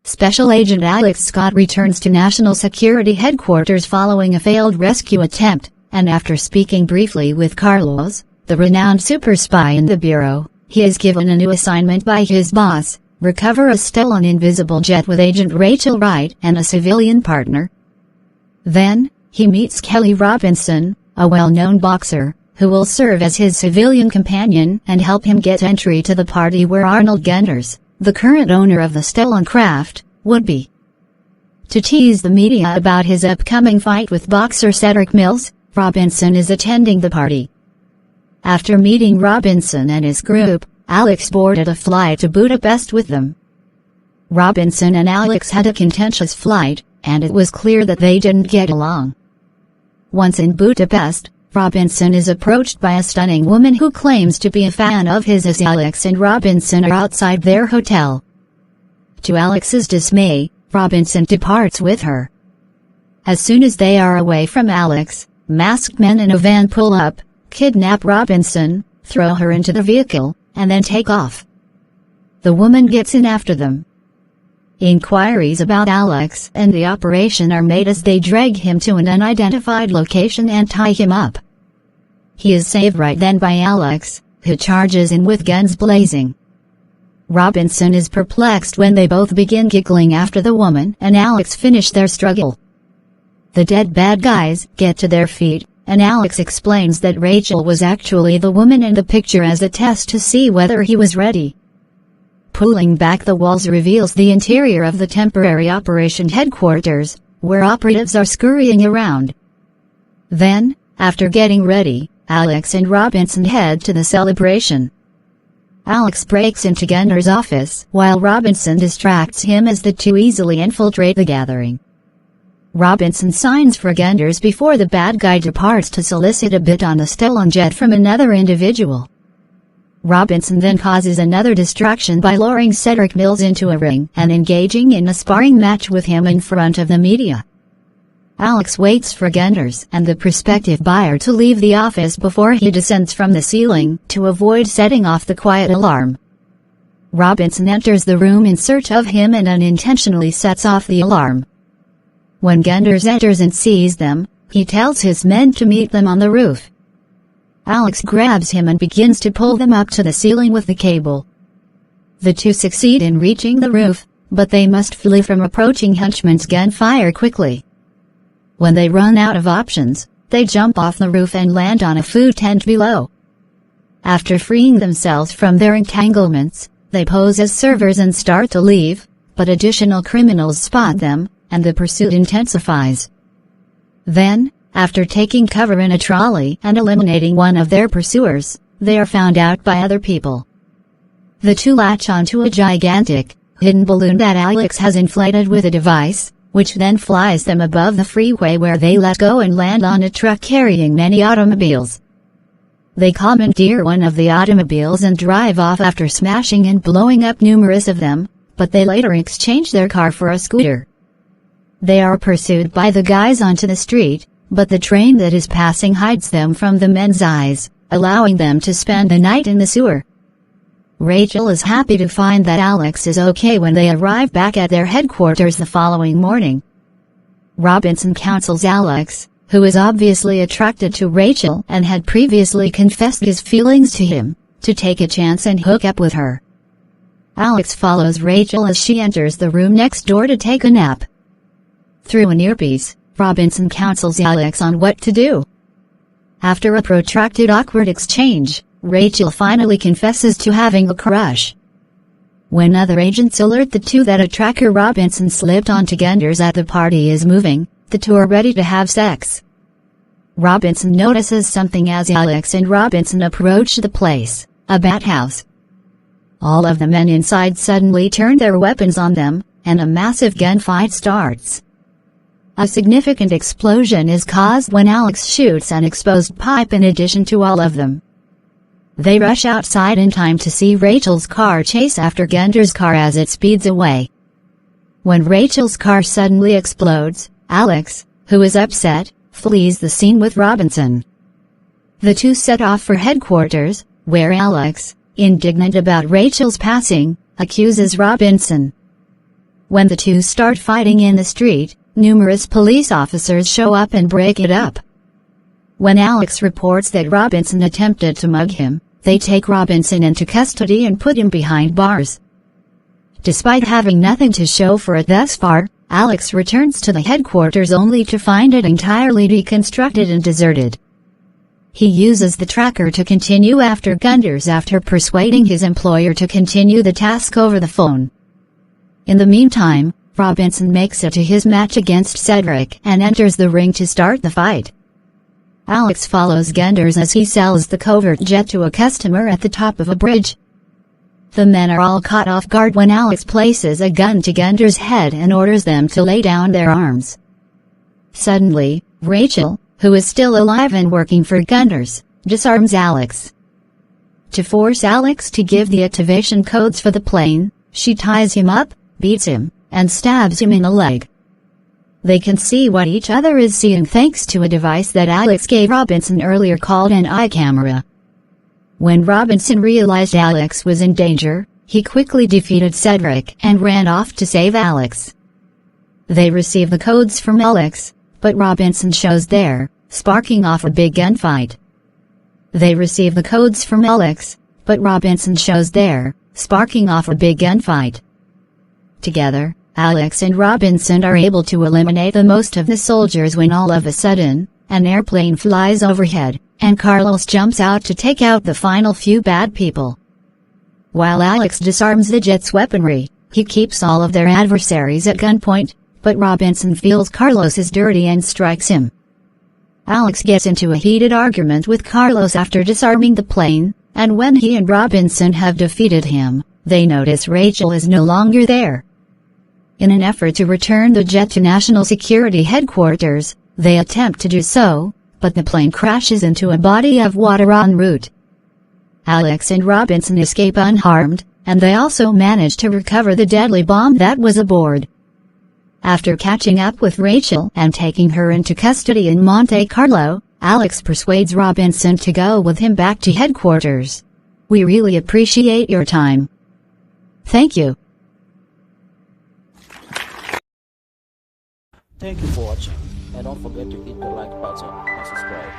Special Agent Alex Scott returns to National Security Headquarters following a failed rescue attempt, and after speaking briefly with Carlos, the renowned super spy in the Bureau, he is given a new assignment by his boss: recover a stolen invisible jet with Agent Rachel Wright and a civilian partner. Then, he meets Kelly Robinson, a well-known boxer, who will serve as his civilian companion and help him get entry to the party where Arnold Genders, the current owner of the stolen craft, would be. To tease the media about his upcoming fight with boxer Cedric Mills, Robinson is attending the party. After meeting Robinson and his group, Alex boarded a flight to Budapest with them. Robinson and Alex had a contentious flight, and it was clear that they didn't get along. Once in Budapest, Robinson is approached by a stunning woman who claims to be a fan of his as Alex and Robinson are outside their hotel. To Alex's dismay, Robinson departs with her. As soon as they are away from Alex, masked men in a van pull up, kidnap Robinson, throw her into the vehicle, and then take off. The woman gets in after them. Inquiries about Alex and the operation are made as they drag him to an unidentified location and tie him up. He is saved right then by Alex, who charges in with guns blazing. Robinson is perplexed when they both begin giggling after the woman and Alex finish their struggle. The dead bad guys get to their feet, and Alex explains that Rachel was actually the woman in the picture as a test to see whether he was ready. Pulling back the walls reveals the interior of the temporary operation headquarters, where operatives are scurrying around. Then, after getting ready, Alex and Robinson head to the celebration. Alex breaks into Genders' office while Robinson distracts him as the two easily infiltrate the gathering. Robinson signs for Genders before the bad guy departs to solicit a bid on the stolen jet from another individual. Robinson then causes another distraction by luring Cedric Mills into a ring and engaging in a sparring match with him in front of the media. Alex waits for Genders and the prospective buyer to leave the office before he descends from the ceiling to avoid setting off the quiet alarm. Robinson enters the room in search of him and unintentionally sets off the alarm. When Genders enters and sees them, he tells his men to meet them on the roof. Alex grabs him and begins to pull them up to the ceiling with the cable. The two succeed in reaching the roof, but they must flee from approaching henchmen's gunfire quickly. When they run out of options, they jump off the roof and land on a food tent below. After freeing themselves from their entanglements, they pose as servers and start to leave, but additional criminals spot them, and the pursuit intensifies. Then, after taking cover in a trolley and eliminating one of their pursuers, they are found out by other people. The two latch onto a gigantic, hidden balloon that Alex has inflated with a device, which then flies them above the freeway where they let go and land on a truck carrying many automobiles. They commandeer one of the automobiles and drive off after smashing and blowing up numerous of them, but they later exchange their car for a scooter. They are pursued by the guys onto the street, but the train that is passing hides them from the men's eyes, allowing them to spend the night in the sewer. Rachel is happy to find that Alex is okay when they arrive back at their headquarters the following morning. Robinson counsels Alex, who is obviously attracted to Rachel and had previously confessed his feelings to him, to take a chance and hook up with her. Alex follows Rachel as she enters the room next door to take a nap. Through an earpiece, Robinson counsels Alex on what to do. After a protracted awkward exchange, Rachel finally confesses to having a crush. When other agents alert the two that a tracker Robinson slipped onto Genders at the party is moving, the two are ready to have sex. Robinson notices something as Alex and Robinson approach the place, a bat house. All of the men inside suddenly turn their weapons on them, and a massive gunfight starts. A significant explosion is caused when Alex shoots an exposed pipe in addition to all of them. They rush outside in time to see Rachel's car chase after Genders' car as it speeds away. When Rachel's car suddenly explodes, Alex, who is upset, flees the scene with Robinson. The two set off for headquarters, where Alex, indignant about Rachel's passing, accuses Robinson. When the two start fighting in the street, numerous police officers show up and break it up. When Alex reports that Robinson attempted to mug him, they take Robinson into custody and put him behind bars. Despite having nothing to show for it thus far, Alex returns to the headquarters only to find it entirely deconstructed and deserted. He uses the tracker to continue after Gunders after persuading his employer to continue the task over the phone. In the meantime, Robinson makes it to his match against Cedric and enters the ring to start the fight. Alex follows Gunders as he sells the covert jet to a customer at the top of a bridge. The men are all caught off guard when Alex places a gun to Gunders' head and orders them to lay down their arms. Suddenly, Rachel, who is still alive and working for Gunders, disarms Alex. To force Alex to give the activation codes for the plane, she ties him up, beats him, and stabs him in the leg. They can see what each other is seeing thanks to a device that Alex gave Robinson earlier called an eye camera. When Robinson realized Alex was in danger, he quickly defeated Cedric and ran off to save Alex. They receive the codes from Alex, but Robinson shows there, sparking off a big gunfight. They receive the codes from Alex, but Robinson shows there, sparking off a big gunfight. Together, Alex and Robinson are able to eliminate the most of the soldiers when all of a sudden, an airplane flies overhead, and Carlos jumps out to take out the final few bad people. While Alex disarms the jet's weaponry, he keeps all of their adversaries at gunpoint, but Robinson feels Carlos is dirty and strikes him. Alex gets into a heated argument with Carlos after disarming the plane, and when he and Robinson have defeated him, they notice Rachel is no longer there. In an effort to return the jet to National Security Headquarters, they attempt to do so, but the plane crashes into a body of water en route. Alex and Robinson escape unharmed, and they also manage to recover the deadly bomb that was aboard. After catching up with Rachel and taking her into custody in Monte Carlo, Alex persuades Robinson to go with him back to headquarters. "We really appreciate your time. Thank you." Thank you for watching, and don't forget to hit the like button and subscribe.